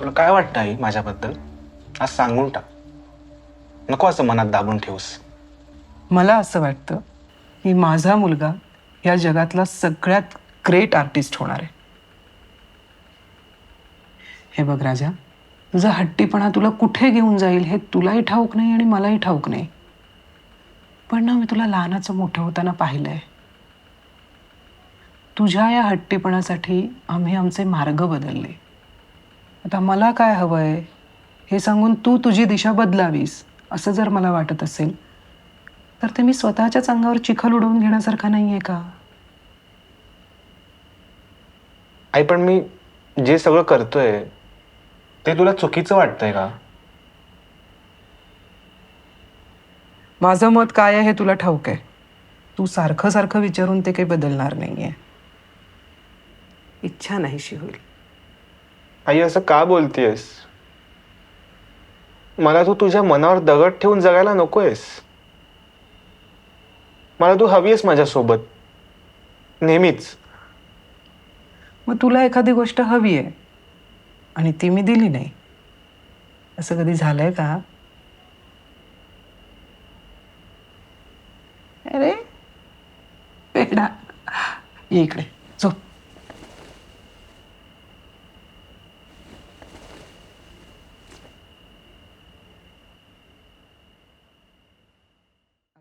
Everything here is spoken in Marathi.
तुला काय वाटतं आई माझ्याबद्दल? आज सांगून टाक. नको असं मनात दाबून ठेवूस. मला असं वाटतं की माझा मुलगा या जगातला सगळ्यात ग्रेट आर्टिस्ट होणार आहे. हे बघ राजा, तुझा हट्टीपणा तुला कुठे घेऊन जाईल हे तुलाही ठाऊक नाही आणि मलाही ठाऊक नाही. पण ना, मी तुला लहानाचं मोठं होताना पाहिलंय. तुझ्या या हट्टीपणासाठी आम्ही आमचे मार्ग बदलले. आता मला काय हवंय हे सांगून तू तुझी दिशा बदलावीस असं जर मला वाटत असेल तर ते मी स्वतःच्याच अंगावर चिखल उडवून घेण्यासारखं नाहीये का? आई पण मी जे सगळं करतोय ते तुला चुकीचं वाटतंय का? माझं मत काय आहे हे तुला ठाऊक आहे. तू सारखं सारखं विचारून ते काही बदलणार नाहीये. इच्छा नाहीशी होईल. आई असं का बोलतेयस? मला तू तुझ्या मनावर दगड ठेवून जगायला नकोयस. मला तू हवी आहेस माझ्यासोबत नेहमीच. मग तुला एखादी गोष्ट हवी आहे आणि ती मी दिली नाही, असं कधी झालंय का? अरे बेटा, ये इकडे, झोप.